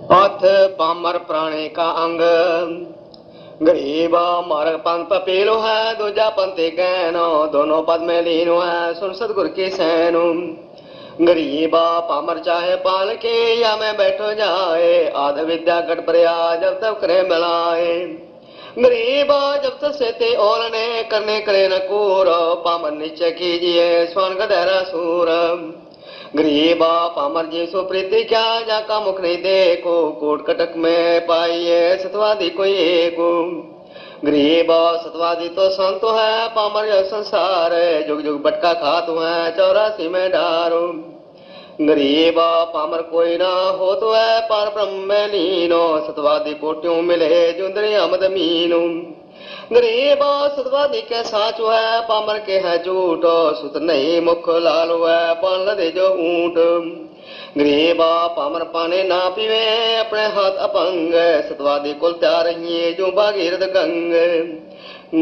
हाथ पामर प्राणे का अंग गरीबा मार्ग पंथ पपीलो है दूजा पंथे कहनो दोनों पद में लीनो है सुन सतगुर की सैनु गरीबा पामर चाहे पाल के या मैं बैठो जाए आध विद्या कट प्रया जब तक करे मिलाए गरीबा जब तक से ओलने करने करे न कूर पामर निश्चय कीजिए स्वन गहरा सूर गरीबा पामर जी सो प्रीति क्या जाका मुख नहीं देखो कोट कटक में पाइए सतवादी कोई एको गरीबा सतवादी तो संतो है पामर यह संसार है जुग जुग बटका खातु है 84 में डारो गरीबा पामर कोई ना हो तो है पार ब्रह्म में लीनो सतवादी कोट्यों मिले जुंदरी अमद मीनो गरीबा सतवादी के साचो है पामर के है झूठ सुत नहीं मुख लाल है पान दे जो ऊंट गरीबा पामर पाने ना पीवे अपने हाथ अपंग सतवादी कुल त्यार ही जो भागीरथ गंग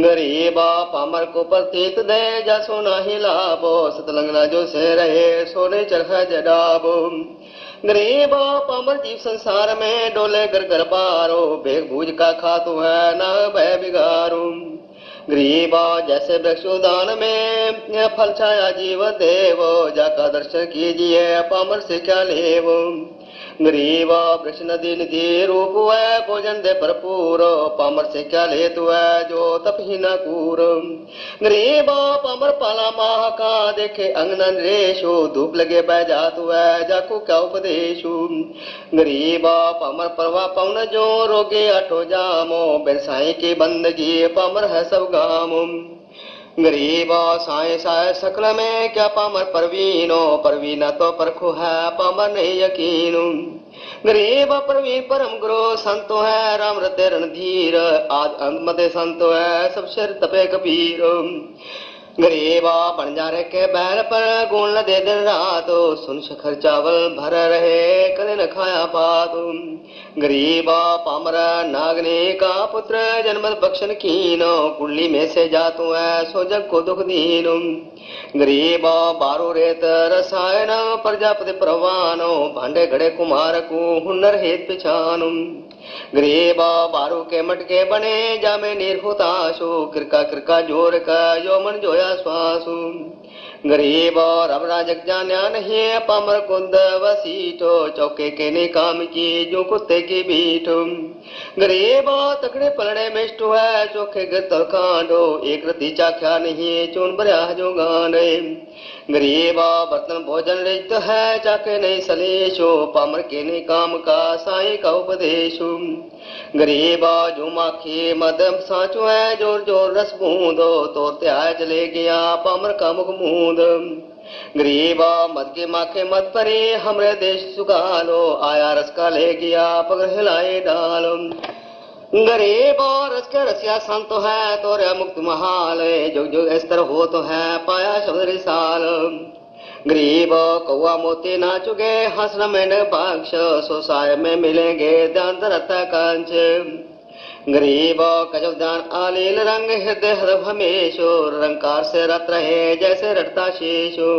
गरीबा पामर को प्रतीत दे जा सोना ही लाभो सतलंगना जो से रहे सोने चरखा जडाबो गरीबा पामर जीव संसार में डोले घर घर बारो बेग भूज का खातु है ना भय बिगारू गरीबा जैसे वृक्षोदान में फल छाया जीव देव जाका दर्शन कीजिए पामर से क्या लेवो गरीबा वृक्ष नदी निधि रूप है भोजन दे भरपूर पामर से क्या ले तू है जो तप ही न कूर गरीबा पामर पाला माह का देखे अंगन रेशो धूप लगे बह जा तू है जाको क्या उपदेशु गरीबा पामर परवा पवन जो रोगे अठो जामो बेसाई की बंदगी पामर है सब गामो गरीबा साए साए सकल में क्या पामर परवीनो परवीना तो परखो है पामर नहीं यकीनो गरीबा परवीन परम गुरु संतो है राम रते रणधीर आद अंत मते संतो है सब शर तपे कबीर गरीबा बंजारे के बैल पर गुण न दे दिन रात सुन शखर चावल भर रहे कदे न खाया पात गरीबा पामर नागने का पुत्र जन्म बख्शन कीनो कुंडली में से जातु है सो जग को दुख दीनो गरीबा बारो रेत रसायन प्रजापति प्रवानो भांडे घड़े कुमार को हुनर हेत पिछानु गरीबा बारू के मटके बने जामे नीर होताशु किरका किरका जोर का यो मन जोया श्वासु गरीब रबरा जग जान्या नहीं पामर कुंद वसीठो चौके के ने काम की जो कुत्ते की बीठो गरीब तकड़े पलड़े मिष्टु है चोखे गिरतल कांडो एक रती चाख्या नहीं चून बरिया जो गांडे गरीबा बर्तन भोजन रिक्त है चाके नहीं सलेशो पामर के ने काम का साई का उपदेशो गरीबा जो माखी मदम साचो है जोर जोर रस बूंदो तो त्याय चले गया पामर का मुख मूंद गरीबा मद के माखे मत परे हमरे देश सुखालो आया रस का ले गया पग हिलाए डालो गरीब रस के रसिया संत है तोरे मुक्त महाल जुग जुग इस तरह हो तो है पाया शब्द रिसाल गरीब कौआ मोती ना चुके हंसना में पक्ष सोसाय में मिलेंगे ध्यान रता कंच गरीब कजब दान आलील रंग हृदय हृदय हमेशो रंकार से रत रहे जैसे रटता शेषो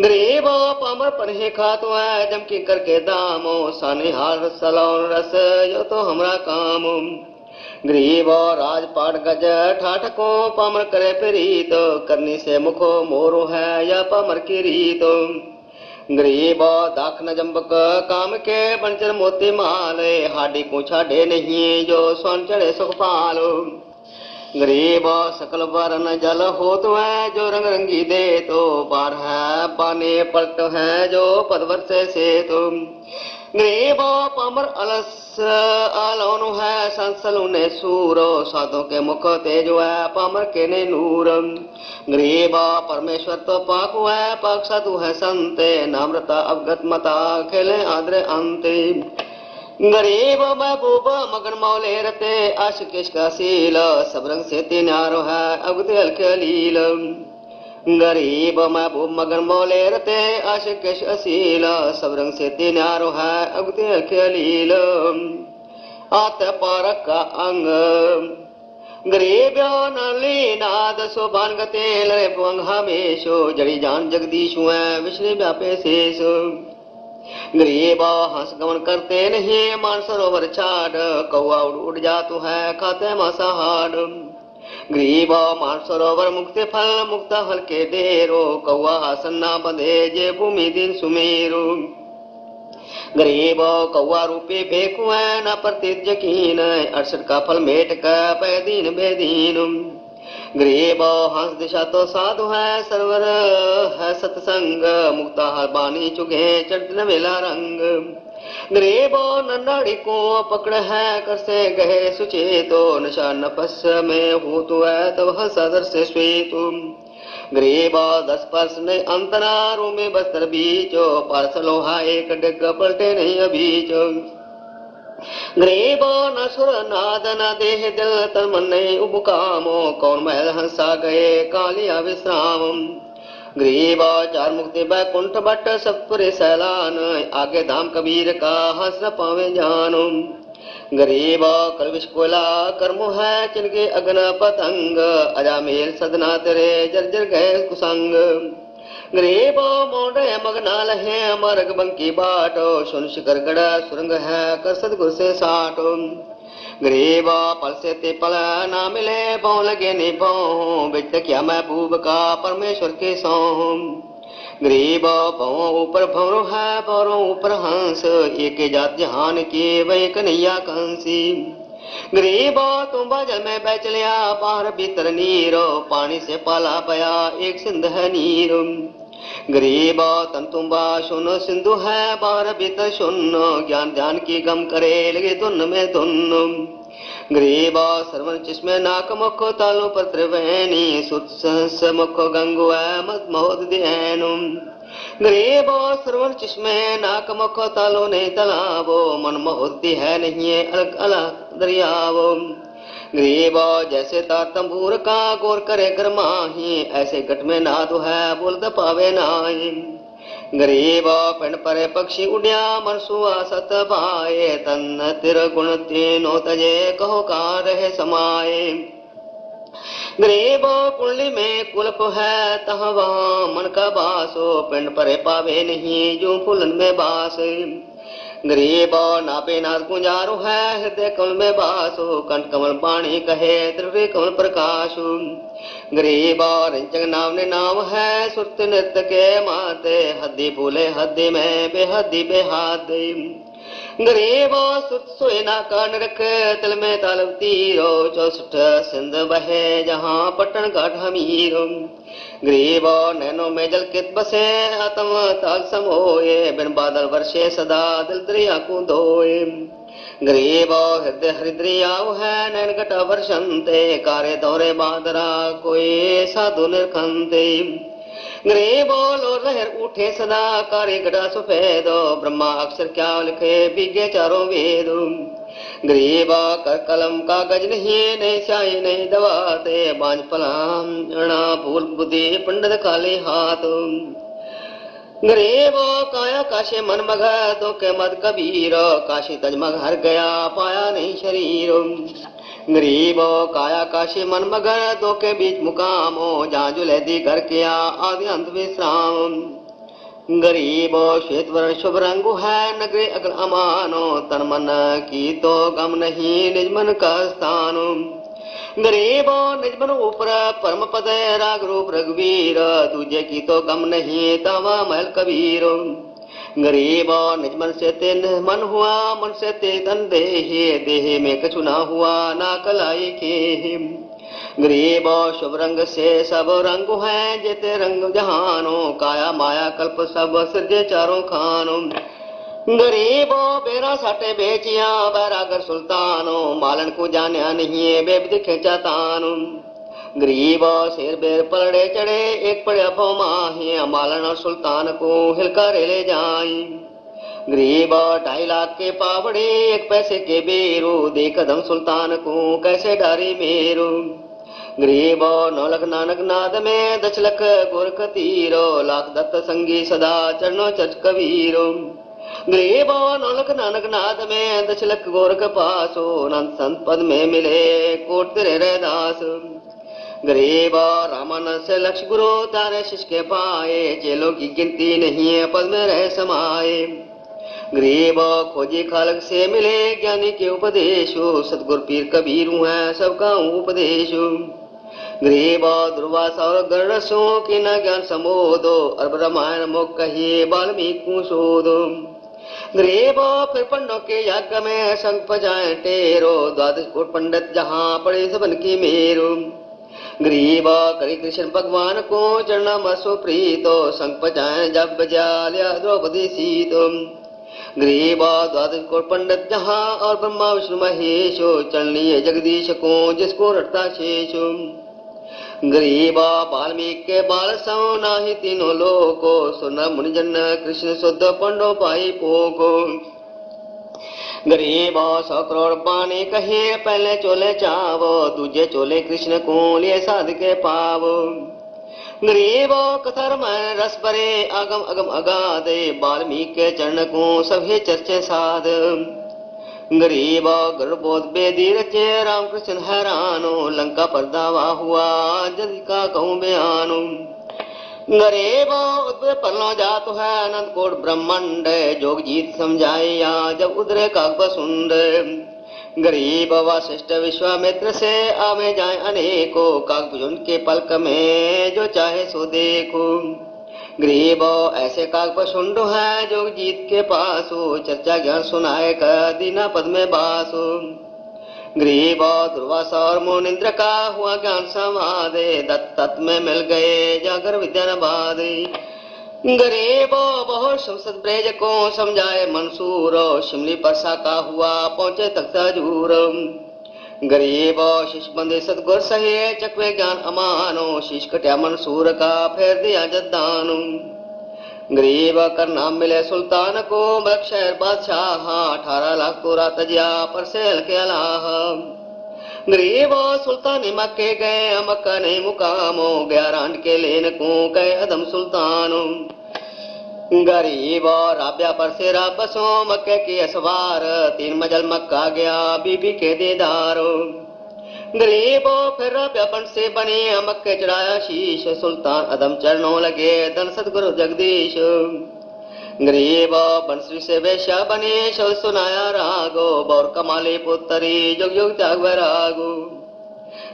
गरीब पामर पन्हे खातो है जमकी करके दामो साने हार सलौन रस यो तो हमरा काम गरीब राजपाट गज ठाठको पामर करे प्रीत करनी से मुखो मोरो है या पामर की रीत गरीब दाख न जम्बक काम के बनचर मोती माले हाडी को छाड़े नहीं जो सोन चढ़े सुख पालो गरीब सकल वरण जल हो तो है जो रंग रंगी दे तो बार है पाने पलट है जो पदवर से तो गरीब पामर अलस आलोन है संसलु ने सूरो साधो के मुख तेजो है पामर के ने नूर गरीब परमेश्वर तो पाकु है पाक साधु है संते नामृता अवगत मता खेले आद्रे अंते गरीब महबूब मगन मौले रते आश किसका सील सब रंग से तिनारो है अगते हल्के लील गरीब महबूब मगन मौले रते आश किस असील सब रंग से तिनारो है अगते हल्के लील आत पारक का अंग गरीब नली नाद सोबान गते लरे पुंग हमेशो जड़ी जान जगदीशु है विश्व व्यापे शेष गरीब हंस गमन करते नहीं मानसरोवर छाड़, कौआ उड़ उड़ जातु है खाते मांसाहार। गरीब मानसरोवर मुक्ति फल मुक्त फल के डेरो, कौआ आसन ना बंधे जे भूमि दिन सुमेरु। गरीब कौआ रूपी भेकु है न प्रतीत यकीन, 68 का फल मेट का पैदीन बेदीन। गरीब हंस दिशा तो साधु है सरवर है सत्संग, मुक्ता हर बानी चुगे चढ़ मेला रंग। गरीब नन्नाड़ी को पकड़ है कर से गहे सुचेतो, नशा नफस में हो तो है तब हंसा से स्वेतु। गरीब 10 पर्स ने अंतरारों में बस्तर बीचो, पार्स लोहा एक डिग पलटे नहीं अबीचो। गरीब न सुर नाद न देह दिल तन मन नहीं उबकामो, कौन महल हंसा गए कालिया विश्राम। गरीब 4 मुक्ति बैकुंठ बट सतपुर सैलान, आगे धाम कबीर का हंस न पावे जानो। गरीब कलविश कोला कर्म है चिनके अग्न पतंग, अजामेल सदना तेरे जर्जर गए कुसंग। गरीब मोड़े मगना लहे मरग बंकी बाटो, सुन शिकर गड़ा सुरंग है कर सदगुर से साटो। गरीब पल से ते पल ना मिले पाँव लगे नहीं पाँव, बिट क्या महबूब का परमेश्वर के सौं। गरीब भवों ऊपर भंवरों है भंवरों ऊपर हंस, एक जात जहान की वही कन्हैया कंसी। गरीब तुम जल में बह चलिया बाहर भीतर नीरो, पानी से पाला पया एक सिंध है नीर। गरीब तन तुम्बा सुनो सिंधु है बाहर भीतर सुनो, ज्ञान ध्यान की गम करे लगे धुन में धुन। गरीब सर्वन चिस्मे नाक मुख तालो पर त्रिवेणी, सुत सहस मुख गंगु मत महोद ध्यानु। गरीब सर्वन चिस्मे नाक मुख तालो नहीं तलावो, मन महोदी है नहीं अलग अलग दरियावो। गरीब जैसे तार तंबूर का गोर करे गरमाही, ऐसे गट में नादो है बोल द पावे नाही। गरीब पिंड परे पक्षी उड्या मन सुआ सत भाए, तन तिर गुण तीनो तजे कहो का रहे समाये। गरीब कुंडली में कुलप है तह वहाँ मन का बासो, पिंड परे पावे नहीं जो फूलन में बास। गरीब नापे नाथ गुंजारो है हृदय कमल में बासो, कंठ कमल पाणी कहे त्रिवे कमल प्रकाशु। गरीब रिंचक नाम ने नाम है सुरत नृत्य के माते, हद्दी फूले हद्दी में बेहद्दी बेहादे। गरीब सुत सोए ना कान रख तिल में तालब तीरो, 64 सिंध बहे जहाँ पटन घाट हमीरो। गरीब नैनो में जल कित बसे आत्म ताल समोए, बिन बादल वर्षे सदा दिल दरिया को धोए। गरीब हृदय हृदयाव है नैन घटा वर्षंते, कारे दौरे बादरा कोई साधु निरखंते। गरीब लोर लहर उठे सदा कारे घटा सफेदो, ब्रह्मा अक्षर क्या लिखे विज्ञ चारों वेद। गरीब कर कलम कागज नहीं स्याही नहीं दवाते, बांझ फलाना फूल बुद्धि पंडित खाली हाथ। गरीब काया काशे मन मग तो के मत कबीर, काशी तज मग हर गया पाया नहीं शरीर। गरीब काया काशी मन मगर दो के बीच मुकामो, जहाँ जुलेदी घर किया आदि अंत विश्राम। गरीब श्वेत वर्ण शुभ रंगु है नगरी अगल अमानो, तन मन की तो गम नहीं निज मन का स्थान। गरीब निज मन ऊपर परम पद राग रूप रघुवीर, दूजे की तो गम नहीं तावा महल कबीर। गरीब निज मन से ते मन हुआ मन से ते तन देहे, देहे में कछु ना हुआ ना कलाई के। गरीब शुभ रंग से सब रंग है जेते रंग जहानो, काया माया कल्प सब सृजे चारों खानो। गरीब बेरा साटे बेचिया बैरागर सुल्तानो, मालन को जाने नहीं बेब दिखे चातानो। गरीब शेर बेर पलड़े चढ़े एक पड़े भो माही, मालन और सुल्तान को हिलकारे ले जाई। गरीब 2.5 लाख के पावड़े एक पैसे के बेरो, दे कदम सुल्तान को कैसे डारी मेरो। गरीब 9 लख नानक नाद में 10 लख गोरख तीरो, लाख दत्त संगी सदा चरणों चच कबीरो। गरीब 9 लख नानक नाद में 10 लख गोरख पासो, अनंत संत पद में मिले कोट तेरे रैदास। गरीब रामानंद से लक्ष्य गुरु तारे शिष्य के पाए, चेलों की गिनती नहीं है पद में रह समाये। गरीब खोजे खालक से मिले ज्ञानी के उपदेशो, सतगुर पीर कबीर है सबका उपदेशो। गरीब दुर्वासा और गणरसो की न ज्ञान समोदो, अरब रामायण मुख कहिए वाल्मीकि शोधो। गरीब फिर पंडों के यज्ञ में संग पजाए टेरो, द्वादश कोट पंडित जहाँ पड़े सबन की मेरो। गरीब करी कृष्ण भगवान को चरणा मसो प्रीतो, संग पजाए जब बजा लिया द्रौपदी सीतो। गरीब द्वादश कोट पंडित जहाँ और ब्रह्मा विष्णु महेशो, चरण लिए जगदीश को जिसको रटता शेषो। गरीब वाल्मीकि के बाल सो नाही तीनों लोको, सुन मुनिजन कृष्ण शुद्ध पंडो पाई पोको। गरीब 100 करोड़ पानी कहे पहले चोले चावो, दूजे चोले कृष्ण को लिए साध के पावो। गरीब कथर में रस भरे अगम अगम अगाधे, वाल्मीकि के चरण को सभी चर्चे साध। गरीब गर्भोध बेदी रचे रामकृष्ण हैरानो, लंका पर दावा हुआ जग का कहूँ बयानो। गरीब उदय पल्लो जात है अनंत कोट ब्रह्मांड, जोग जीत समझाया जब उदरे काक बसुंड। गरीब वशिष्ठ विश्वामित्र से आवे जाए अनेको, काक भुजन के पलक में जो चाहे सो देखो। गरीब ऐसे काकपशुंड है जोग जीत के पासो, चर्चा ज्ञान सुनाए का दीना पद में बासो। गरीब दुर्वासा और मोनिंद्र का हुआ ज्ञान समाधे, दत्त तत्व में मिल गए जागर विद्या न बाधे। गरीब बहुत संसद ब्रज को समझाए मंसूर, शिमली परसा का हुआ पहुंचे तख्त हजूर। गरीब शिष बंदे सतगुर सहे चकवे ज्ञान अमानो, शीश कट्या मंसूर का फेर दिया जद्दानो। गरीब कर नाम मिले सुल्तान को मलक शहर बादशाह, 18 लाख तोरा तजिया पर सेल के अलाह। गरीब सुल्तानी मक्के गए मक्का नहीं मुकामो, 11 रांड के लेन को गए अदम सुल्तानो। गरीब राब्या पर से राबसो मक्के की असवार, 3 मजल मक्का गया बीबी के दीदारो। गरीब फिर राब्या बन से बने मक्के चढ़ाया शीश, सुल्तान अदम चरणों लगे धन सतगुरु जगदीश। गरीब बंसरी से वैश्या बने शव सुनाया रागो, बौर कमाले पुत्री जुग जुग त्याग वैरागो।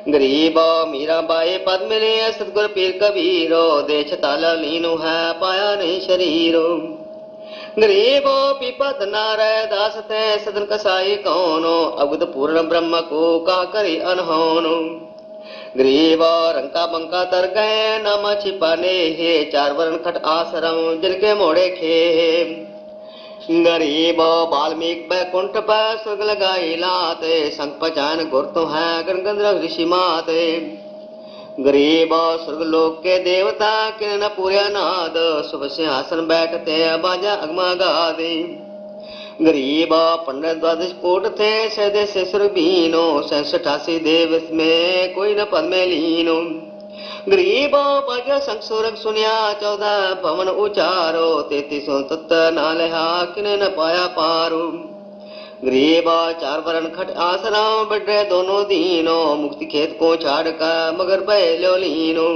गरीब मीराबाई पद मिले सतगुर पीर कबीरो, देश ताला लीनो है पाया नहीं शरीरो। गरीब पीपा नाराय दास थे सदन कसाई कौनो, अवगुत पूर्ण ब्रह्म को का करी अनहोनो। गरीब रंका बंका तर गए नामा छिपाने हे, 4 वरण खट आश्रम जिनके मोड़े खे। गरीब वाल्मीकि बैकुंठ पर स्वर्ग लगाई लाते, संग पहचान गुर तो है गणगंधर्व ऋषि माते। गरीब स्वर्ग लोक के देवता किन न पूर्या नाद, शुभ सिंहासन बैठते बाजा अगमा गादे। गरीब पंडित द्वादश कोट थे सदे से सुरबीनो, 87 देव में कोई न पद में लीनो। गरीब बाजा संग सुरग सुनिया 14 पवन उचारो, 33 तत्व नालहा किन न पाया पारो। गरीब 4 वरण खट आसराम बढ़े दोनों दीनो, मुक्ति खेत को छाड़ कर मगर पहलो लीनो।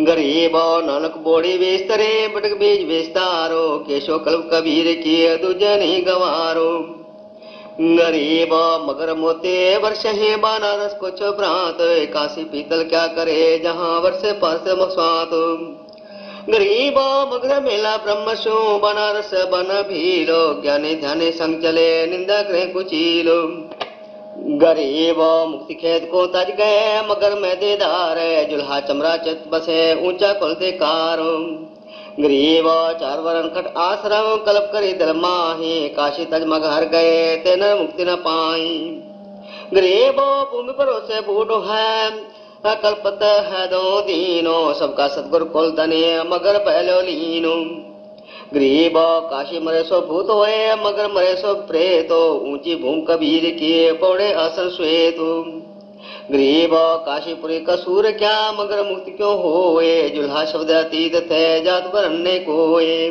गरीब नानक बोड़ी बेस्तरे बटक बीज बेस्तारो, केशो कल्प कबीर किए दूजे नहीं गवारो। गरीब मगर मोते वर्ष है बनारस कुछ प्रांत, काशी पीतल क्या करे जहाँ वर्षे परस मसात। गरीब मगर मेला ब्रह्म सो बनारस बन भीलो, ज्ञानी ध्याने संग चले निंदा करे कुचीलो। गरीब मुक्ति खेत को तज गए मगर में देदार, जुल्हा चमरा चित बसे ऊंचा कुल देकारो। गरीब 4 वरण खट आश्रम कल्प करी दल माही, काशी तज मगहर गए तेन मुक्ति न पाई। गरीब भूमि भरोसे बूढ़ो है कल्पत है दो दीनो, सबका सतगुरु कुल धने मगर पहलो लीनो। गरीब काशी मरे सो भूत होए मगर मरे सो प्रेतो, ऊंची भूमि कबीर किए पौड़े आसन श्वेतो। गरीब काशीपुरी कसूर क्या मगर मुक्ति क्यों होए, जुल्हा शब्द अतीत थे जात बरन्ने कोए।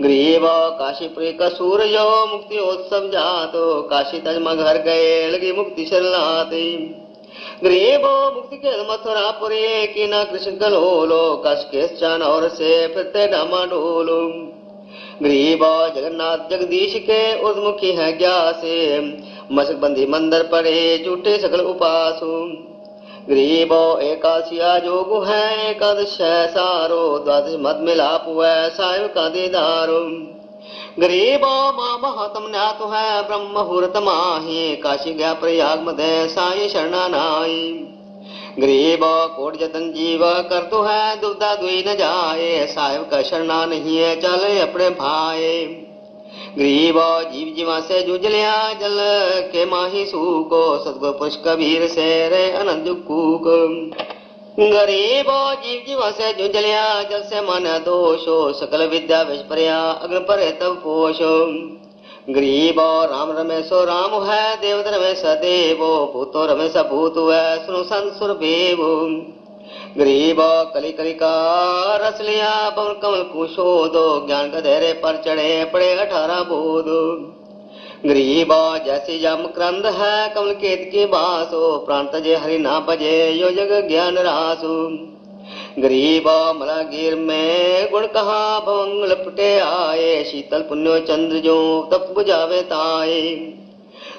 गरीब काशीपुरी कसूर यो मुक्ति उत्सव जातो, काशी तज मगर गए लगी मुक्ति शरणाते। गरीब मुक्ति के मथुरापुरी की ना कृष्ण कलोलो, कस के चान और से फिरते डामा डोलो। गरीब जगन्नाथ जगदीश के उर्मुखी है ग्यासे, मसक बंदी मंदिर पड़े झूठे सकल उपासु। गरीब एकादशिया जोगु है एकादश है सारो, द्वादश मत मिलाप है साहिब का दीदारो। गरीब माँ महात्म न्यात है ब्रह्म मुहूर्त माही, काशी गया प्रयाग मध्य साई शरणा नाई। गरीब कोट जतन जीव कर तो है दुविधा दुई न जाए, साहिब का शरणा नहीं है चले अपने भाई। गरीब जीव जीवा से जूझ लिया जल के माही सूको, सतगुर पुरुष कबीर से रे अनंत कूक। गरीब जीव जीवा से जूझ लिया जल से मन दोषो, सकल विद्या विष पर्या अग्न परे तब पोषो। गरीब राम रमेशो राम है देवत रमेश देवो, भूतो रमेश भूत है सुनो संत सुर बेवो। गरीब कली कली का रस लिया पवन कमल कुशोदो, ज्ञान का धैर्य पर चढ़े पड़े 18 बोध। गरीब जैसी जम क्रंद है कमल केत की बासो, प्राण तजे हरि ना भजे यो जग ज्ञान रासु। गरीब मला गिर में गुण कहा भवंग लपटे आए, शीतल पुण्यो चंद्र जो तप बुझावे ताए।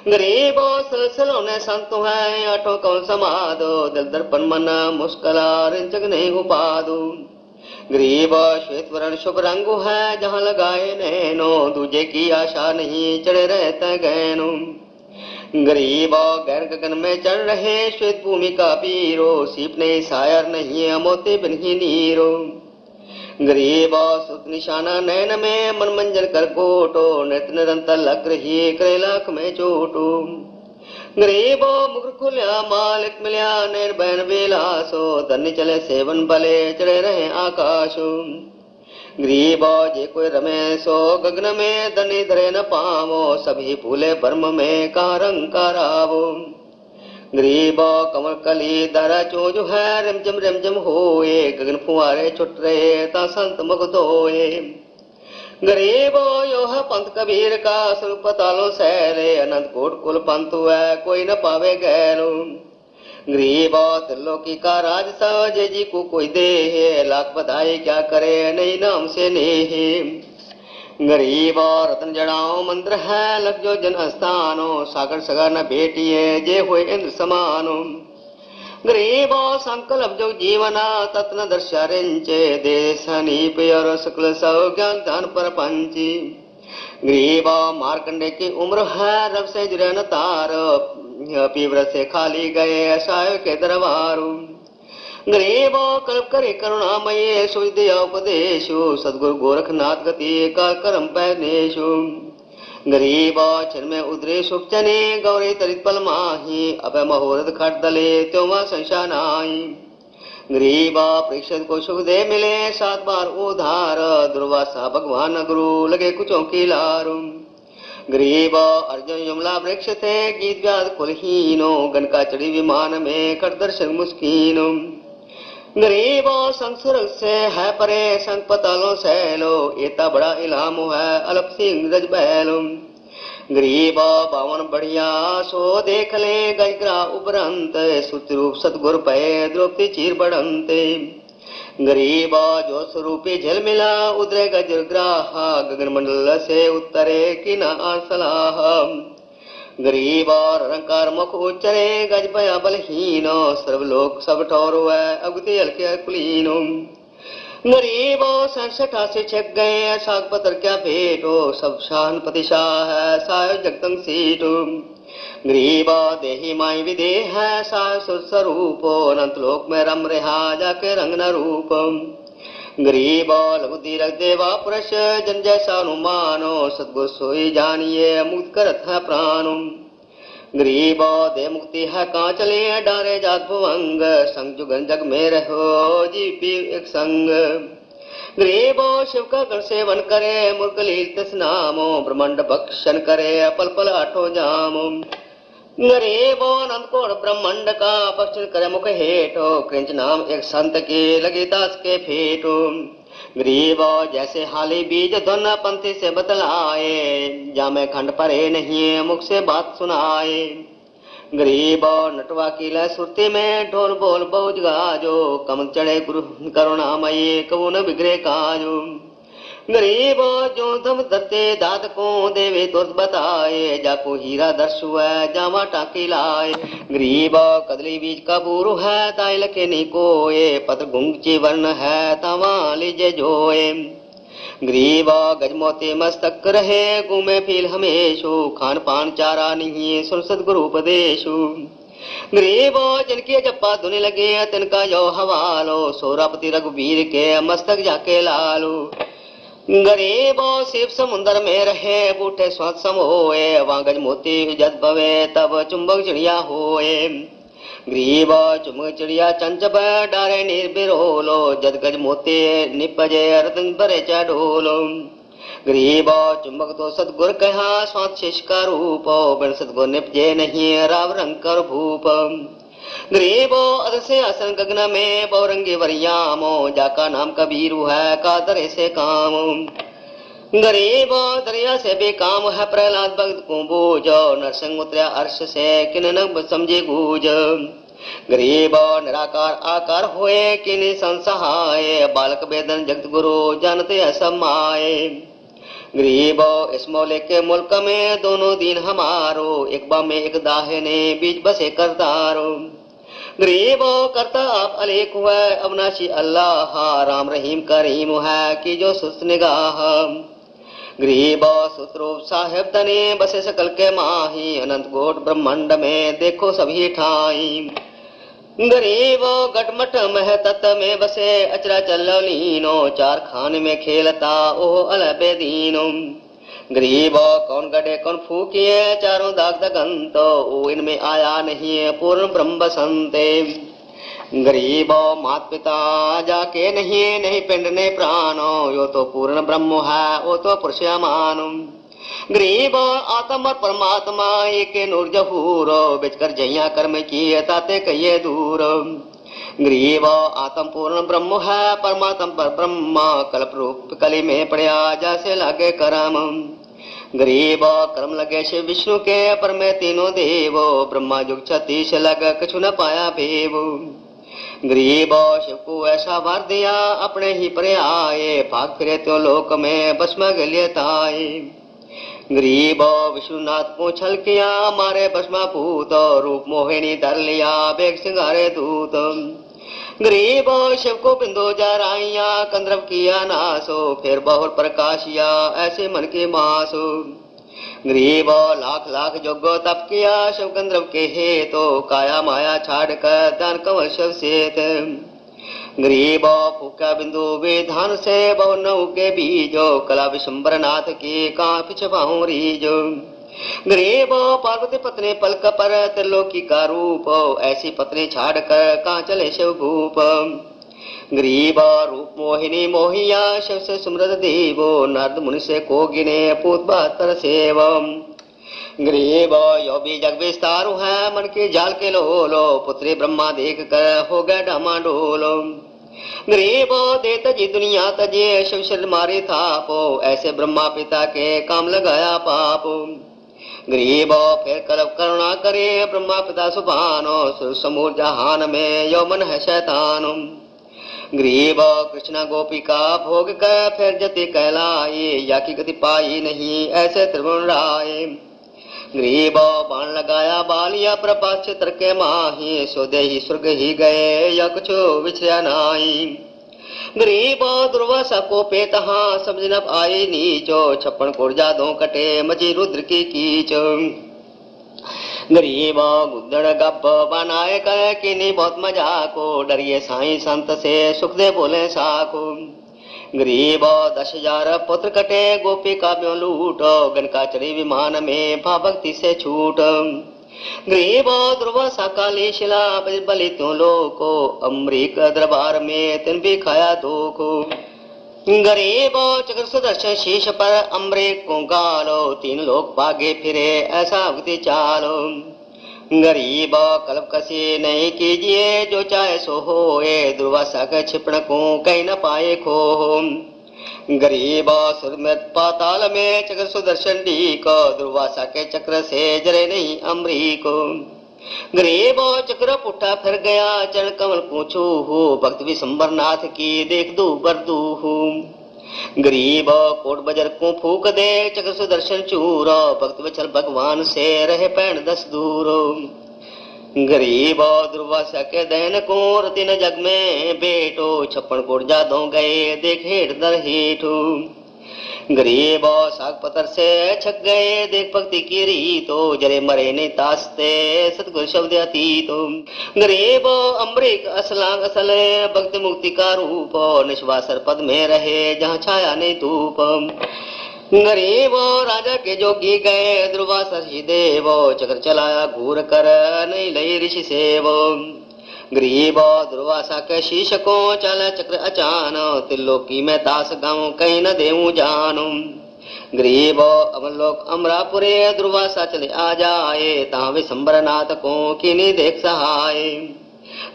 गरीब सलसलों ने संत है आठों कौन समादो, दिल दर्पण मन मुस्कला रिंचक नहीं उपादो। गरीब श्वेत वर्ण शुभ रंग है जहाँ लगाए नैनो, दूजे की आशा नहीं चढ़े रहते गैनो। गरीब गैर गगन में चढ़ रहे श्वेत भूमि का पीरो, सीप नहीं शायर नहीं मोती बिन ही नीरो। गरीब सुत निशाना नैन में मन मंजन कर कोटो, नृत्य निरंतर लग रही करे लाख में चोटो। गरीब मुकुर खुल्या मालिक मिल्या नैन बैन बेलासो, धन्य चले सेवन भले चढ़े रहे आकाशो। गरीब जे कोई रमेशो गगन में धनी धरे न पावो, सभी भूले ब्रह्म में का रंग का रावो। गरीब कमल कली दरा चोज है रिमझम होए, गगन फुआरे छुट रहे ता संत मुग्ध होए। गरीब यो है पंथ कबीर का स्वरूप तालो सैले, अनंत कोट कुल पंथ है कोई न पावे गैरो। गरीब त्रिलोकी का राज साजे जी को कोई दे, लाख बधाई क्या करे नहीं नाम से नेह। गरीब रतन जड़ाओ मंत्र है लग जो जन स्थानो, सागर सगा न बेटिए जे हुए इंद्र समानो। गरीब संकल्प जो जीवना तत्न दर्शा रिंचे, देशनी प्यार सकल सब ज्ञान दान पर पंची। गरीब मारकंडे की उम्र है रब से जुड़े न तार, पीवर से खाली गए साय के दरबारू। गरीब कल्प करे करुणामय सुझ दिया उपदेशु, सदगुरु गोरखनाथ गति का कर्म पैनेशु। गरीब छिन में उदरे सुख चने गौरी तरित पल माही, अब महोरत खट दले त्यों संशा नाई। गरीब प्रेक्षक को सुख दे मिले 7 बार उधार, दुर्वासा भगवान गुरु लगे कुचों की लारू। गरीब अर्जुन यमला वृक्ष थे गीत व्याध कुलहीनो, गनका चढ़ी विमान में कर दर्शन मुस्कीनो। गरीब संसुर से है परे संग पतालो सैलो, एता बड़ा इलाम है अलप सिंह रज बैलो। गरीब बावन बढ़िया सो देख ले गजग्रा उपरंत, सुतरूप सतगुर पे द्रौपदी चीर बढ़ंते। गरीब जो स्वरूपी झल मिला उदरे गजग्राह, गगन मंडल से उत्तरे की न सलाह। गरीब रंकार मुख उच्चरे गज भया बलहीनो, सर्वलोक सब ठौरो है अगति हल्के कुलीनो। गरीब 67 छक गए साग पत्र क्या भेटो, सब शान पतिशाह है साय जगतंग सीटो। गरीब देही माई विदेह है साय स्वरूपो, अनंत लोक में रम रहा जाके रंग न रूप। गरीब लघु दीरक देवा पुरुष जन जैसा अनुमानो, सदगुरु सोई जानिए मुक्त करत है प्राणो। गरीब दे मुक्ति है कहाँ चले डारे जात भुवंग, संग जुगन जग में रहो जी पीर एक संग। गरीब शिव का गण सेवन करे मूर्ख लील नामो, ब्रह्मांड भक्षण करे पल पल आठो जामो। गरीब अनंत कोण ब्रह्मांड का भक्षण करे मुख हेठो, कृंच नाम एक संत के लगे दास के फेटो। गरीब जैसे हाली बीज धन पंथी से बतलाए, जामे खंड परे नहीं मुख से बात सुनाए। गरीब नटवा की लय सुरती में ढोल बोल बहुज गाजो, कम चढ़े गुरु करुणामयी कबू न बिगड़े काजो। गरीब जो धम धरते दात को देवे तुरंत बताए, जाको हीरा दर्श हुआ जावा टाके लाए। गरीब कदली बीज का बूरू है ताई लखे नहीं कोए, पत्र गुंगची वर्ण है तावा लीजे जोए। गरीब गजमोते मस्तक रहे घूमे फील हमेशु, खान पान चारा नहीं सुन सदगुरु उपदेशु। गरीब जिनके जप्पा धुने लगे तिनका यो हवालो, सोरापति रघुवीर के मस्तक जाके लालो। गरीब शिव समुंदर में रहे बूढ़े स्वत समोए, वहाँ गजमोती जद भवे तब चुंबक चिड़िया होए। गरीब चुंबक चिड़िया चंचप डारे नीर बिरोलो, जद गज मोती निपजे रतन भरे चढ़ोलो। गरीब चुंबक तो सतगुर कहा स्वात शिष का रूप, बिन सतगुर निपजे नहीं राव रंग कर भूप। गरीब अद से आसन गगन में बहुरंगी वरियामो, जाका नाम कबीरू है का दरे से काम। गरीब दरिया से बेकाम है प्रहलाद भक्त को बूझो, नरसिंह उतरा अर्श से किन न समझे गूज। गरीब निराकार आकार होए किन संसहाय, बालक वेदन जगत गुरु जानते सब माए। गरीब इस मौले के मुल्क में दोनों दिन हमारो, एक बा में एक दाहिने बीच बसे करतारो। गरीब करता आप अलेख हुआ अविनाशी अल्लाह, राम रहीम करीम है कि जो सुस्त निगाह। गरीब सुतरूप साहेब तने बसे सकल के माही, अनंत गोट ब्रह्मांड में देखो सभी ठाई। गरीब गटमट मह तत में बसे अचरा चलो लीनो, चार खान में खेलता ओह अलबे दीनो। गरीब कौन गड़े कौन फूकिए चारों दाग दगंत, ओ इनमें आया नहीं पूर्ण ब्रह्म बसंते। गरीब मात पिता जाके नहीं नहीं पिंड ने प्राणो, यो तो पूर्ण ब्रह्म है वो तो पुरुष मानो। गरीब आत्मा और परमात्मा एक नूर जहूरो, बिचकर जैया कर्म किए ताते कहिए दूर। गरीब आत्म पूर्ण ब्रह्म है परमात्मा पर ब्रह्म, कल्प रूप कली में पड़या जैसे लागे करम। गरीब कर्म लगे शिव विष्णु के पर में तीनों देवो, ब्रह्मा जुग 36 लग कछु न पाया भेव। गरीब शिव को ऐसा वर दिया अपने ही पर आए, भाग फिरे तो लोक में बस में गलिए ताए। गरीब विष्णुनाथ को छल किया मारे भस्मा भूत, रूप मोहिनी धर लिया बेग सिंगारे दूत। गरीब शिव को बिंदो जराइया कंद्रव किया नासो, फिर बहुर प्रकाशिया ऐसे मन के मासो। गरीब लाख लाख जोगो तप किया शिव कंद्रव के हेतो, काया माया छाड़ कर दान कंवर शिव सेत। गरीब फूका बिंदु विधान से बहु न उगे बीजो, कला विशंबर नाथ की काफी छपाऊं रीजो। गरीब पार्वती पत्नी पलक पर त्रिलोकी का रूप, ऐसी पत्नी छाड़ कर कहाँ चले शिव भूप। गरीब रूप मोहिनी मोहिया शिव से सुमृत देवो, नारद मुनि से को गिने पूत 72 सेव। गरीब यो भी जग विस्तारु है मन के जाल के लोलो, पुत्री ब्रह्मा देख कर हो गए डामाडोलो। गरीब दे तजी दुनिया तजे शिव शर मारे थापो, ऐसे ब्रह्मा पिता के काम लगाया पापो। गरीब फिर करब करुणा करे ब्रह्मा पिता सुभानो, सुर समूर जहान में यो मन है शैतानो। गरीब कृष्णा गोपिका भोग कर फिर जति कहलाए, या की गति पाई नहीं ऐसे त्रिभुवन राय। गरीब बाण लगाया बालिया प्रपात क्षेत्र के माही, सोदे ही स्वर्ग ही गए या कुछ विचरा नाई। गरीब दुर्वासा को पे तहाँ समझ न आए नीचो, 56 कोर्जा दो कटे मची रुद्र की कीच। गरीब गुद्दड़ गप बनाए कर किनी बहुत मजा को, डरिए साईं संत से सुख दे बोले साको। गरीब 10,000 पुत्र कटे गोपी काव्यों लूटो, गनका चढ़ी विमान में भा भक्ति से छूट। गरीब दुर्वासा काली शिला बलि त्यों लोको, अमरीक दरबार में तिन भी खाया धोखो। गरीब चक्र सुदर्शन शीश पर अमरीक को गालो, 3 लोग भागे फिरे ऐसा भक्ति चालो। गरीब कल्प कसी नहीं कीजिए जो चाहे सो होए, दुर्वासा के छिपण को कहीं न पाए खो। गरीब सुरमृत पाताल में चक्र सुदर्शन डी को, दुर्वासा के चक्र से जरे नहीं अमरीक। गरीब चक्र पुट्ठा फिर गया चरण कमल पूछू हो, भक्त विशंबर नाथ की देख दू बरदू हो। गरीब कोट बजर को फूक दे चक्र सुदर्शन चूर भक्त वचल भगवान से रहे पैण दस दूर गरीब दुर्वासा के दैन को रतिन जग में बेटो छप्पन कोट जादों गए देख हेठ दर हेठू गरीब साग पतर से छक गए देख भक्ति की रीतो जरे मरे नहीं तासते सतगुर शब्द अतीतो गरीब अमृत असलांग असल भक्ति मुक्ति का रूप निश्वासर पद में रहे जहाँ छाया नहीं धूप गरीब राजा के जोगी गए दुर्वासा देव चक्र चलाया घूर कर नहीं लई ऋषि सेव गरीब दुर्वासा के शीश को चल चक्र अचान त्रिलोकी में दास गाँव कहीं न देऊं जानू गरीब अमरलोक अमरापुरे दुर्वासा चले आ जाए ता विशंबर नाथ को किन्हीं देख सहाय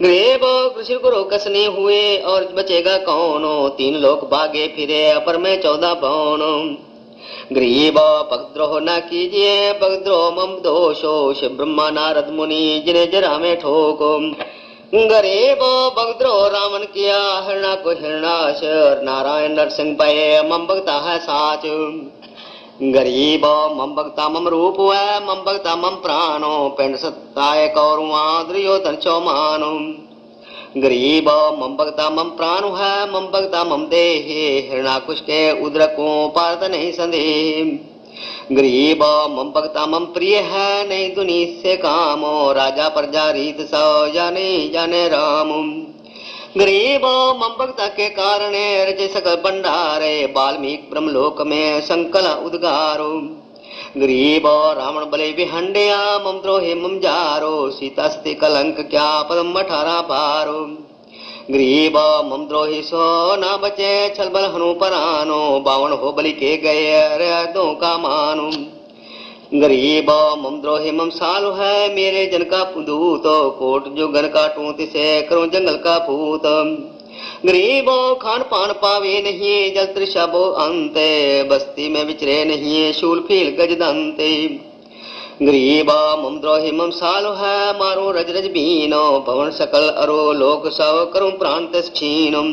गरीब कृषि गुरु कसने हुए और बचेगा कौन तीन लोग भागे फिरे अपर में 14 भवन गरीब भक्तद्रोह न कीजिए भक्तद्रोह मम दोषो शिव ब्रह्मा नारद मुनि जिन्हें जरा में ठोको गरीब भक्तद्रोह रावण किया हरणा को हिरणाश नारायण नरसिंह पाए मम भक्ता है साच गरीब मम भक्ता मम रूप है मम भक्ता मम प्राणो पिंड सत्ताए कौरवा दुर्योधन चौमानो गरीब मम भक्ता मम प्राण है मम भक्ता मम देहे हिरणाकुश के उदर को पारत नहीं संदेह गरीब मम भक्ता मम प्रिय है नहीं दुनी से काम राजा प्रजा रीत सौ जाने जाने राम गरीब मम भक्ता के कारण रचे सकल भंडारे वाल्मीकि ब्रह्मलोक में संकल उद्गारो गरीब रावण बले विहंडिया मम द्रोहे मम जारो सीता स्ति कलंक क्या पदम 18 पारो गरीब मम द्रोही सो ना बचे छल बल हनु परानो बावन हो बलि के गए दो का मानो गरीब मम द्रोही मम सालु है मेरे जन का दूत कोट जो गन काटू तिसे करूं जंगल का भूत गरीब खान पान पावे नहीं जल त्रिशबो अंते बस्ती में विचरे नहीं शूल फील गज दंते गरीब मम द्रोही मम सालो है मारो रज रज बीनो भवन सकल अरो लोक सव करूं प्राण तस क्षीणम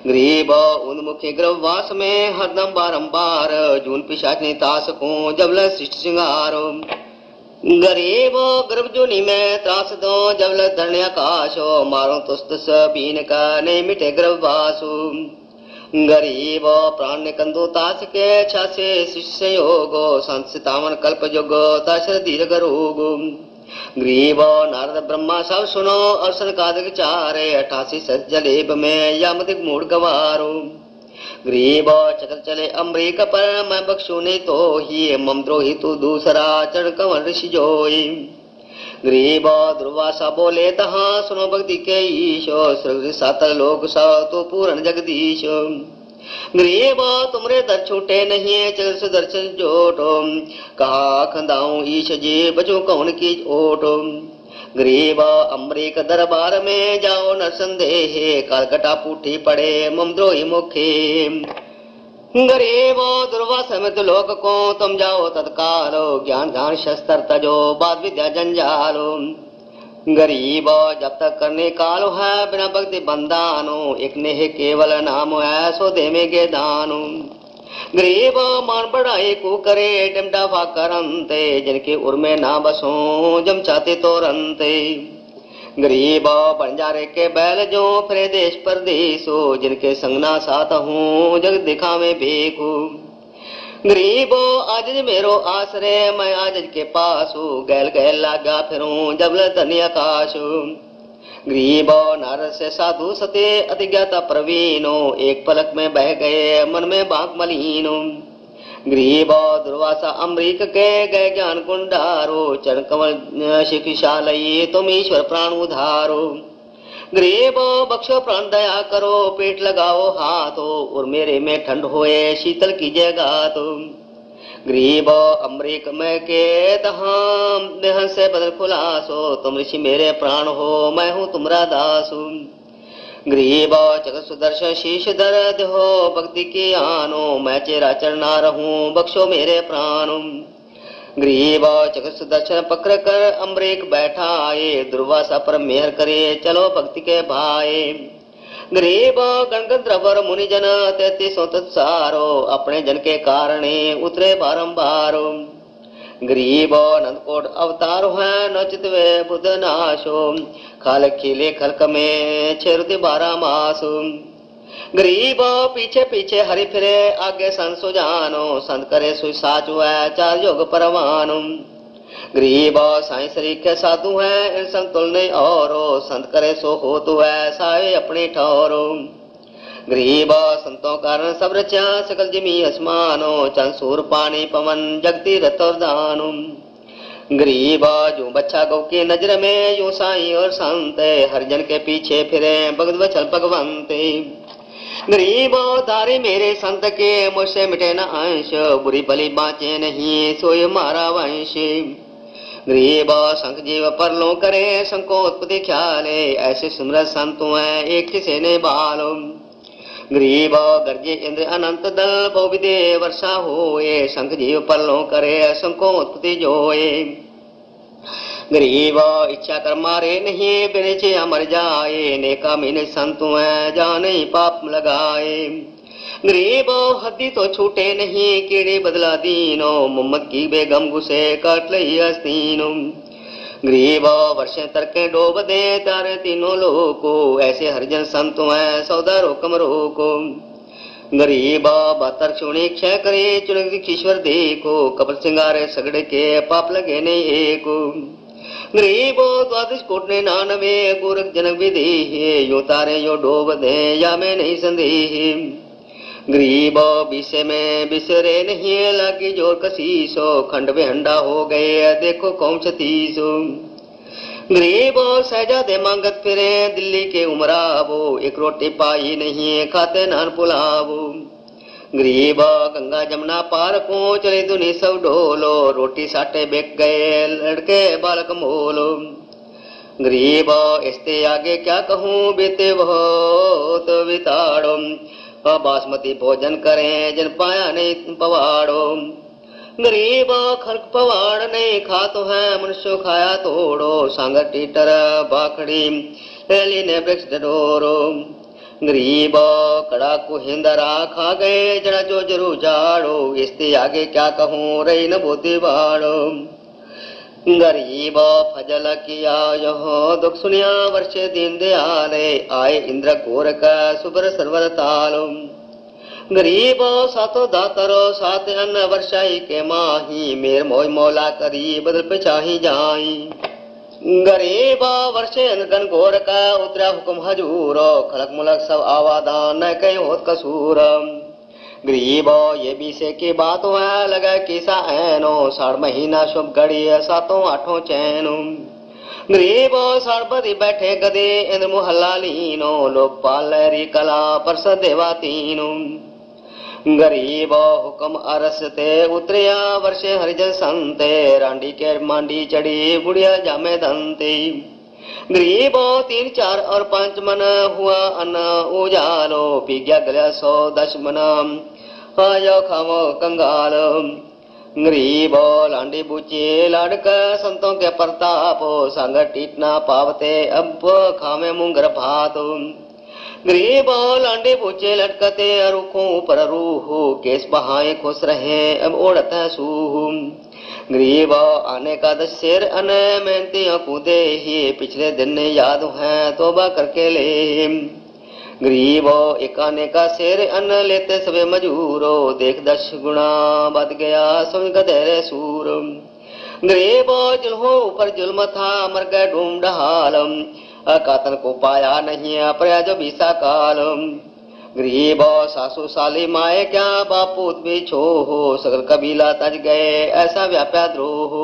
गरीब उन्मुखी ग्रहवास में हरदम बारंबार जून पिशाचनी तास को जबल सृष्ट सिंगारो गरीब गर्भ जोनी में त्रास दो जबल धरने आकाशो मारो तुस्त बीन का नहीं मिटे गर्भवासु गरीब प्राण ने कंदो तास के छासे शिष्य योगो संसितावन कल्प जोगो ताश दीर्घ रोगो गरीब नारद ब्रह्मा सब सुनो और सनकादिक चारे 88 सज्जलेब में यामदिक मूड गवारो गरीब चकल चले अम्बरीक पर मैं बख्शू नहीं तो ही मम द्रोही तू दूसरा चढ़ कंवर ऋषि जोई गरीब दुर्वासा बोले तहाँ सुनो भक्ति के ईशो सृग सातल लोक सा तो पूर्ण जगदीश गरीब तुमरे दर छूटे नहीं चल सुदर्शन जोटो कहा खंदाऊं ईश जी बचो कौन की ओटो गरीब अम्बरीक दरबार में जाओ न संदेह कालकटा पूठी पड़े मम द्रोही मुखे गरीब दुर्वासा में लोक को तुम जाओ तत्काल ज्ञान ध्यान शस्त्र तजो बाद विद्या जंजालो गरीब जब तक करने कालो है बिना भक्ति बंदानो एक ने है केवल नाम है सो दे में गे दानो गरीब मान बढ़ाए को करे डमडा फाकरंते जिनके उर में ना बसो जम चाहते तो रंते गरीब बंजारे के बैल जो फिरे देश परदेसो जिनके संगना साथ हूँ जग दिखा में भेखू गरीब आज मेरो आसरे मैं आज के पास गैल गैल लागा फिरूं जबल धनी आकाश गरीब नारद से साधु सते अतिज्ञाता प्रवीणो एक पलक में बह गए मन में बांक मलीनो गरीब दुर्वासा अम्बरीक के गए ज्ञान कुंडारो चरण कमल शिक्षालयी तुम ईश्वर प्राण उधारो गरीब बख्शो प्राण दया करो पेट लगाओ हाथो और मेरे में ठंड होए शीतल कीजिए गातो गरीब अम्बरीक में के तहाँ देहन से बदल खुलासो तुम ऋषि मेरे प्राण हो मैं हूँ तुम्हारा दासु गरीब जगत सुदर्शन शीश दर्द हो भक्ति की आनो मैं चेरा चढ़ना रहूं बख्शो मेरे प्राण गरीब जगत सुदर्शन पकड़ कर अम्बरीक बैठा आए दुर्वासा पर मेहर करे चलो भक्ति के भाई गरीब गणगत द्रवर मुनिजन 33 तत्सारो अपने जन के कारणे उतरे बारंबार गरीब अनंतकोट अवतारो है न चितवे बुध नाशो खाल खिले खलक में छेरुति 12 मास गरीब पीछे पीछे हरि फिरे आगे संत सुजानो संत करे सुई साचु है 4 योग परवानु गरीब साई सरीखे साधु है इन संतुल नहीं और संत करे सो हो तो है साए अपने ठौरो गरीब संतों कारण सब रचा सकल जिमी आसमानो चंद सूर पानी पवन जगती रत और दानु गरीब जो बच्चा गौ की नजर में यूं साई और संत हरिजन के पीछे फिरे भगत वचल भगवंते गरीब तारे मेरे संत के मुझसे मिटे न अंश बुरी भली बाँचे नहीं सोए मारा वंश गरीब संख जीव पर लो करे संको उत्पत्ति ख्याले ऐसे सुमरत संतु हैं एक किसे ने बालो गरीब गर्जे इंद्र अनंत दल बहुविदे वर्षा होए संख जीव पर लो करे संको उत्पत्ति जोए गरीब इच्छा कर मारे नहीं बिरचे अमर जाए नेका मीन संतु हैं जहाँ नहीं पाप लगाए गरीब हद्दी तो छूटे नहीं कीड़े बदला दीनो मोहम्मद की बेगम घुसे काट लई अस्तीनो गरीब वर्षे तरके डोब दे तारे तीनों लोको ऐसे हरिजन संतु हैं सौदा रोकम रोको गरीब बातर सुनी क्षय करे चुनक ईश्वर देखो कपल सिंगारे सगड़े के पाप लगे नहीं एको गरीब द्वादश कोट ने 99 गोरख जनक विधि यो तारे यो डोब दे या में नहीं संदेह गरीब विषय में बिसरे नहीं लगी जोर कसीसो खंड में हंडा हो गए देखो कौन छतीसो गरीब सहजादे मांगत फिरे दिल्ली के उमरावो एक रोटी पाई नहीं खाते नान पुलावो गरीब गंगा जमुना पार को चले दुनी सब ढोलो रोटी साटे बेक गए लड़के बालक मोलो गरीब इसते आगे क्या कहूँ बीते बहुत बिताड़ो बासमती भोजन करें जन पाया नहीं पवाड़ो गरीब खर्क पवाड़ नहीं खा तो है मनुष्य खाया तोड़ो सांगर टीटर बाखड़ी पहली ने वृक्ष डोरो गरीब कड़ा को हिंदरा खा गए जरा जो जरू जाड़ो इससे आगे क्या कहूँ रही न बोती बाड़ो गरीब फजल किया यह दुख सुनिया वर्षे दीन दयाले आए इंद्र घोर का सुबर सरवर तालो गरीब सातो दातरो सात अन्न वर्षाई के माही मेर मोय मौला करी बदल पे चाही जाई गरीब वर्षे गन घोर का उतरा हुक्म हजूरो खलक मुलक सब आवादान न कहीं होत कसूर गरीब ये विषय की बात है लगा किसा ऐनो 6 महीना शुभ घड़ी 7 8 चैनो गरीब साड़पति बैठे गदे इंद्र मुहल्ला लीनो लोकपाल लहरी कला परस देवा तीनो गरीब हुक्म अरस ते उतरिया वर्षे हरिजन संते रांडी के मांडी चढ़ी बुढ़िया जामे दंते गरीब 3 4 और 5 मन हुआ अन्न उजालो पी गया गया 110 मन आयो खावो कंगाल गरीब लांडी बुचे लाड़क संतों के प्रताप संग टीटना पावते अब खावे मुंगर भात गरीब लांडे बुचे लटकते रुखों पर रूह केस बहाए खुश रहे अब ओढ़त सूह गरीब आने का 10 शेर अने मेहनती कूदे ही पिछले दिन याद है तोबा करके ले गरीब एकाने का शेर अन्न लेते सबे मजूरो देख 10 गुना बद गया समझ गधेरे सूर गरीब जुल्हों ऊपर जुल्म था मर गए ढूंढ हालम कातन को पाया नहीं प्रयाज बीसा कालम गरीब सासू साली माए क्या बापूत भी छो हो सगल कबीला तज गए ऐसा व्याप्या द्रोह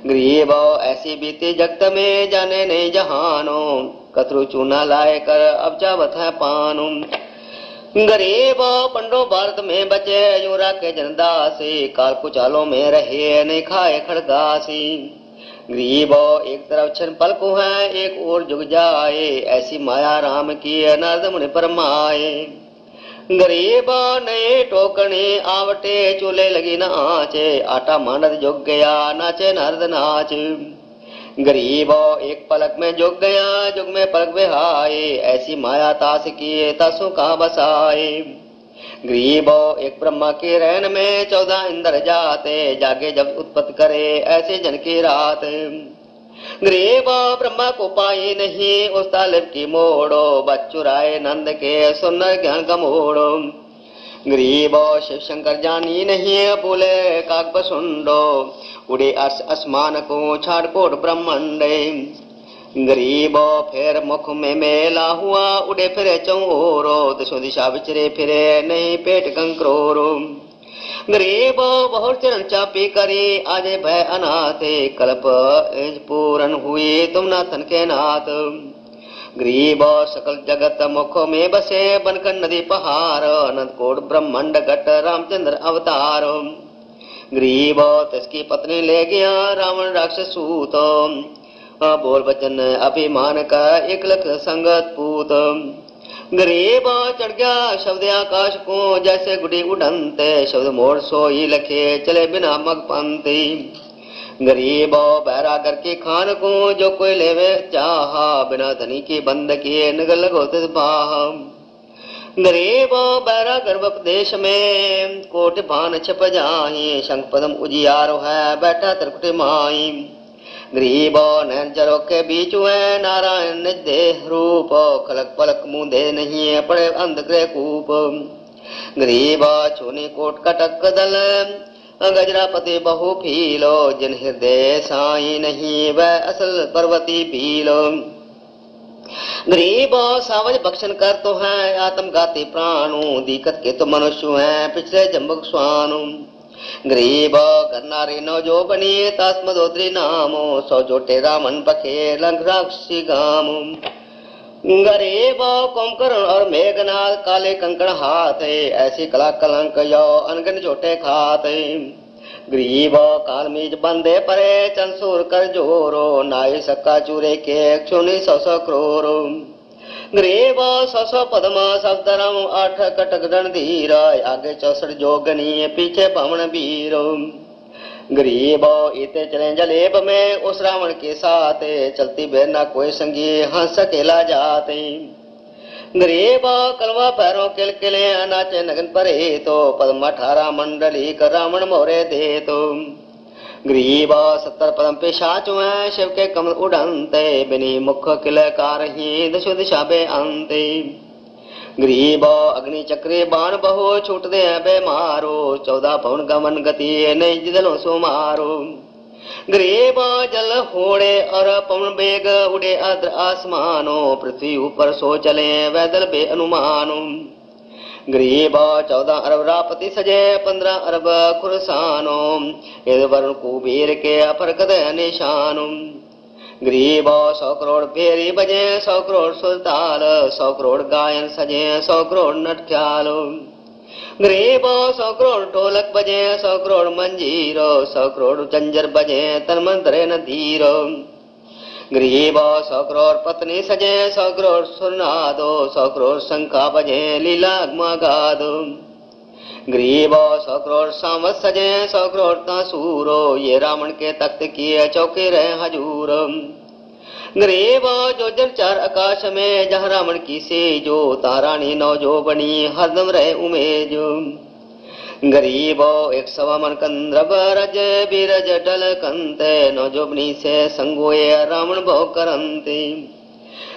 गरीब ऐसी बीती जगत में जाने नहीं जहानो कतरू चूना लाए कर अब जावत है पानो गरीब पंडो भारत में बचे यूरा के जनदासी काल कुचालों में रहे नहीं खाए खड़गासी गरीब एक तरफ छन पल को है एक और जुग जाए ऐसी माया राम की नारद मुनि परमाए गरीब नए टोकने आवटे चूल्हे लगी न आँचे आटा मानद जुग गया नाचे नारद नाच गरीब एक पलक में जुग गया, जुग में पलक बिहाए, ऐसी माया तास किए तासों का बसाए। गरीब एक ब्रह्मा के रैन में 14 इंद्र जाते, जागे जब उत्पत्ति करे ऐसे जन की रात। गरीब ब्रह्मा को पाई नहीं, उस तालिब की मोड़ो, बच्चुराए नंद के सुन ज्ञान का मोड़ो। गरीब शिव शंकर जानी नहीं, बोले काक बसुंडो, उड़े आसमान को छाड़ कोट ब्रह्मंड। गरीब फिर मुख में मेला हुआ, उड़े फिरे चौरो, दिशो दिशा विचरे फिरे नहीं पेट कंकरोरो। गरीब बहुत चरण चापी करी, आजे भय अनाथे, कल्प पूरन हुए तुम नाथन के नाथ। गरीब सकल जगत मुख में बसे, बनकर नदी पहाड़, अनंत कोट ब्रह्मंड घट रामचंद्र अवतार। गरीब तिसकी पत्नी ले गया रावण राक्षस सूत, बोल बचन अभिमान का एक लख संगत पूत। गरीब चढ़ गया शब्द आकाश को, जैसे गुड़ी उड़नते, शब्द मोड़ सोई लखे चले बिना मग पंती। गरीब बैरागर के खान को, जो कोई लेवे चाहा, बिना धनी की बंद किए नगल लगो बाह। गरीब बैरागर उपदेश में, कोट भान छप जाही, शंख पदम उजियारो है बैठा त्रिकुट माई। गरीब नैन जरो के बीच में, नारायण निज देह रूप, खलक पलक मुंदे नहीं पड़े अंधग्रह कूप। गरीब चूनी कोट कटक दल, गजरापति बहु फीलो, जिन हृदय साई नहीं वह असल पर्वती पीलो। गरीब सावज भक्षण कर तो है, आत्मघाती प्राणु, दिक्कत के तो मनुष्य हैं पिछले जम्बक स्वानु। गरीब करनारी नो जो बनी, तास्मदोत्री नामो, सौ जोटे रामन पखे लंघ राक्षसी गामो। गरीब कुंभकर्ण और मेघनाथ, काले कंकण हाथ, ऐसी कला कलंक यो अनगन छोटे खात। गरीब कालमीज बंदे परे, चंसूर कर जोरो, नाई सक्का चूरे के क्षुनि 100 करोरो। गरीब 100 पद्मा सब धर्म, 8 कटक रणधीर, आगे 64 जोगनी पीछे पवन वीर। गरीब इते चले जलेब में, उस रावण के साथ, चलती बेर ना कोई संगी, हंस अकेला जाते। गरीब कलवा पैरों किलकिले, नाचे नगन परे तो, पद्म 18 मंडली कर रावण मोरे दे तो। गरीब 70 पदम पिशाच हैं, शिव के कमल उड़नते, बिनी मुख किलकार ही दशो दिशा बे अंते। गरीब अग्नि चक्रे बाण बहु, छूट दे बे मारो, 14 पवन गमन गति नहीं जिदलो सो मारो। गरीब जल होड़े और पवन बेग, उड़े आद्र आसमानो, पृथ्वी ऊपर सो चले वैदल बे अनुमानो। गरीब 14 अरब रापति सजे, 15 अरब खुरसानो, यद वरुण कुबेर के अफरकद निशानो। गरीब 100 करोड़ फेरी बजे, 100 करोड़ सुरताल, 100 करोड़ गायन सजे, 100 करोड़ नटख्याल। गरीब 100 करोड़ ढोलक बजे, 100 करोड़ मंजीरो, 100 करोड़ जंजर बजे, तन मन धरे न धीरो। गरीब 100 करोड़ पत्नी सजे, 100 करोड़ सुरनादो, 100 करोड़ शंखा बजे, लीला गादो। गरीब 100 करोड़ सामत सजे, 100 करोड़ तासूरो, ये रावण के तख्त किए चौके रहे हजूर। गरीब जो जन 4 आकाश में, जहाँ रावण की सेजो, तारानी नौ जो बनी हरदम रहे उमेज। गरीब 100 मन कंद्रब रज, बीरज डल कंते, नौ जोबनी से संगोए रावण भो करंते।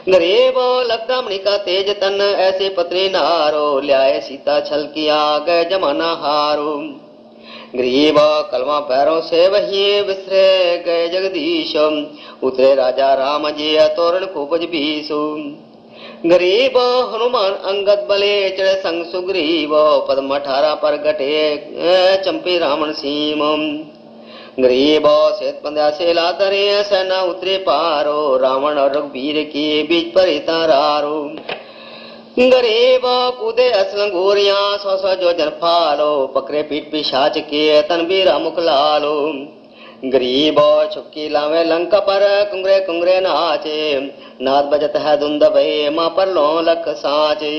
गरीब लगता मणि का तेज तन, ऐसे पत्नी नारो, ल्याए सीता छल किया गए जमाना हारो। गरीब कलमा पैरों से वही विसरे गए जगदीश, उतरे राजा राम जी तोरण को बज बीसु। गरीब हनुमान अंगद बले, चढ़े संग सुग्रीव, पद्म 18 पर गटे चंपी रावण सीम। गरीब श्वेत पंद्या से लातरे, सेना उतरे पारो, रावण और रघुवीर के बीच पर तारारो। गरीब कूदे असल गोरिया, 100 जो जन फालो, पकड़े पीठ पिशाच के तन बीरा मुख लालो। गरीब छुपकी लावे लंका पर, कुंगरे कुंगरे नाचे, नाद बजत है धुंध भये, माँ पर लो लख साचे।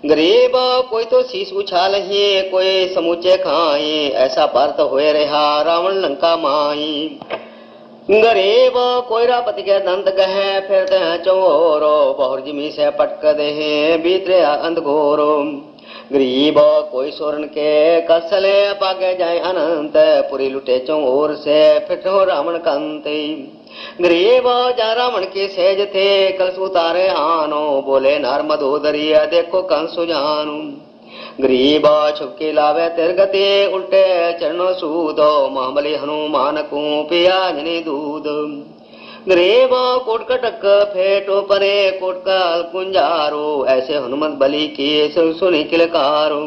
गरीब कोई तो शीश उछाल ही, कोई समूचे खाए, ऐसा भारत हुए रहा रावण लंका माई। गरीब कोयरापति के दंत गहे फिरते हैं चोरो बहुर जिमी से पटक दे बीतरे अंध घोरो गरीब कोई सोरन के कसले पागे जाए अनंत पुरी लुटे चोर से फिर हो रावण कंते गरीब जा रावण के सेज थे कलश उतारे आनो बोले नार मधोदरिया देखो कंस जानु गरीब छुपके लावे तिरगते उल्टे चरणों सूदो महाबली हनुमान को पिया जने दूध गरीब कोट कटक फेटो परे कोट काल कुंजारो ऐसे हनुमत बलि के सुनी किलकारो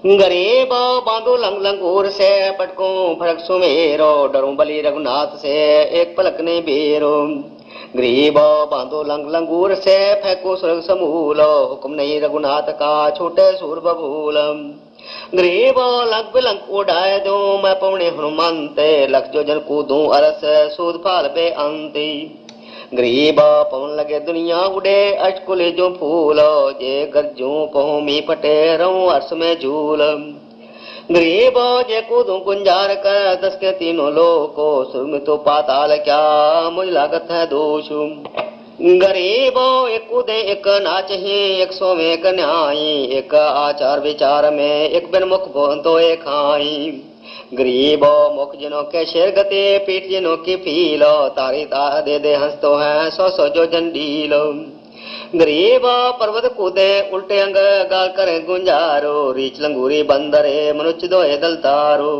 गरीब बांधो लंग लंगूर से पटको फड़क सुमेरो डरो बलि रघुनाथ से एक पलक ने बेरो गरीब बांधो लंग लंगूर से फेंको स्वर्ग समूलो हुक्म नहीं रघुनाथ का छोटे सूर बबूल गरीब लंग बिलंग उड़ाए दो मैं पौने हनुमंते लख जो जन कूदू अरस सूद फाल पे अंती गरीब पवन लगे दुनिया उड़े अटकुले जो फूल जे गरजू पहू मी पटे रहूं अर्स में झूल गरीब जे कूदू गुंजार कर दस के तीनों लोको सुर तो पाताल क्या मुझ लागत है दोष गरीब एक कूदे एक नाच ही एक सो में एक न्यायी एक आचार विचार में एक बिन मुख तो एक खाई गरीब मुख जिनों के शेर गते पीठ जिनों की फीलो तारी तार दे दे हंस तो है सौ सौ जो जंडीलो गरीब पर्वत कूदे उल्टे अंग गाल करे गुंजारो रीच लंगूरी बंदरे मनुष्य दोए दलतारो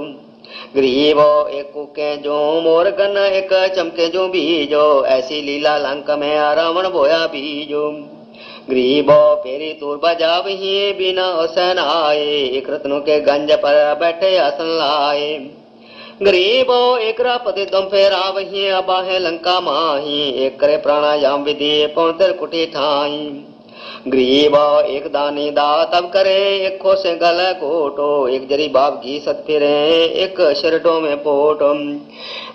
गरीब एक कुके जो मोर गन एक चमके जो बीजो ऐसी लीला लंक में रावण बोया बीजो गरीब फेरी तूर बजाव ही बिना औसन आए एक रत्नों के गंज पर बैठे आसन लाए गरीब एक रापति तुम फेरा वही अबाहे लंका माही एक करे प्राणायाम विधि पौतर कुटी ठाई गरीब एक दानी दा तब करे एक खोसे गल कोटो एक जरी बाप घी सत फिरे एक शरटो में पोटो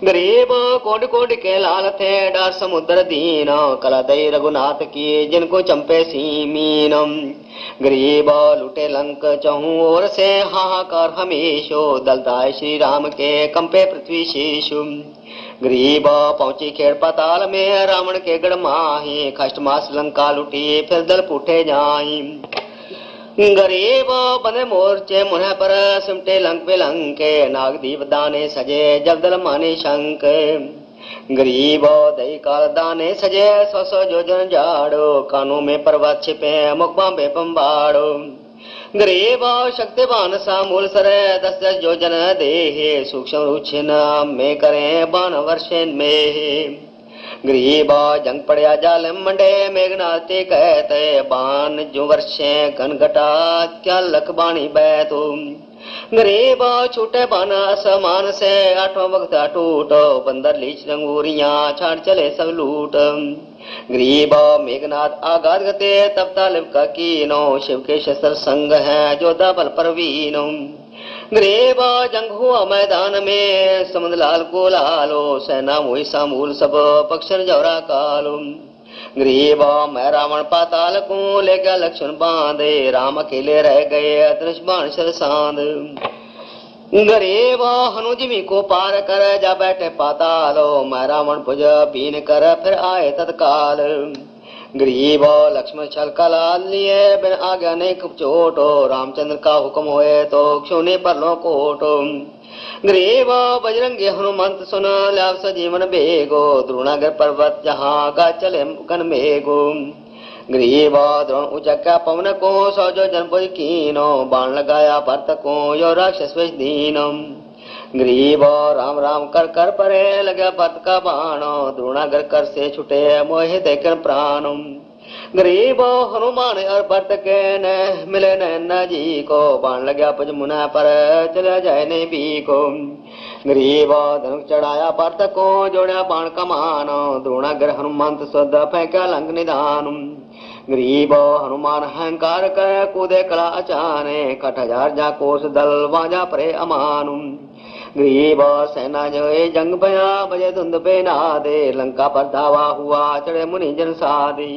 गरीब कोड कोड के लाल थे डार समुद्र दीना कला दई रघुनाथ की जिनको चंपे सी मीनम गरीब लुटे लंक चहु ओर से हाहाकार हमेशो दलदाय श्री राम के कंपे पृथ्वी शीशु गरीब पहुंची खेड़ पाताल में रावण के गढ़ माही कष्ट मास लंका लुटी फिर दल पूठे जाई गरीब बने मोर्चे मुन्ह पर सिमटे लंक पे लंके नाग दीप दाने सजे जब दल माने शंक गरीब दई काल दाने सजे सौ सौ जो जन जाड़ो कानों में पर्वत छिपे मुख बांबे पंबाड़ो गरीब शक्तिवान सामूल सरे दस दस जो जन देहे सूक्ष्म रुचिन में करें बान वर्षेन में गरीब जंग पड़या जाल मंडे मेघनाते कहते बान जो वर्षे घन घटा क्या लख बाणी बैतो गरीब छूटे बाना समान से आठों वक्त टूटो बंदर लीच रंगूरिया छाड़ चले सब लूट गरीब मेघनाथ आगाध गते तब तालिब का कीनो शिव के शस्त्र संग है जोधा बल परवीनो गरीब जंग हुआ मैदान में समुद्र लाल को लालो सेना मोहि सामूल सब पक्षन जवरा कालो गरीब मैं रावण पाताल को ले गया लक्ष्मण बांधे राम अकेले रह गए अदृश्य बाण शर सांद गरीब हनुजिमी को पार कर जा बैठे पातालो मैं रावण भुज बीन कर फिर आए तत्काल गरीब लक्ष्मण छल कला लिए बिन आज्ञा नहीं चोटो रामचंद्र का हुक्म होए तो क्षुने पर लो कोटो गरीब बजरंगी हनुमंत सुन लाभ सजीवन बेगो द्रोणागर पर्वत जहाँ का चले गन मेघो गरीब द्रोण उचक्या पवन को सौजो जनपुर कीनो बाण लगाया भरत को यो राक्षस दीनो गरीब राम राम कर कर परे लगा भरत का बाणो द्रोणागर कर से छुटे मोहे देखन प्राणो गरीब हनुमान और भरत के न मिले न जी को बाण लगा पज मुना पर चला जाए ने भी को गरीब धनुष चढ़ाया भरत को जोड़ा बाण कमानो द्रोणागर हनुमंत सद फेंका लंक निदान गरीब हनुमान अहंकार कर कूदे कला अचाने कट हजार जा कोस दल वाजा परे अमानु गरीब सेना जो जंग भया बजे धुंध पे नादे लंका पर धावा हुआ चढ़े मुनि जन सादी।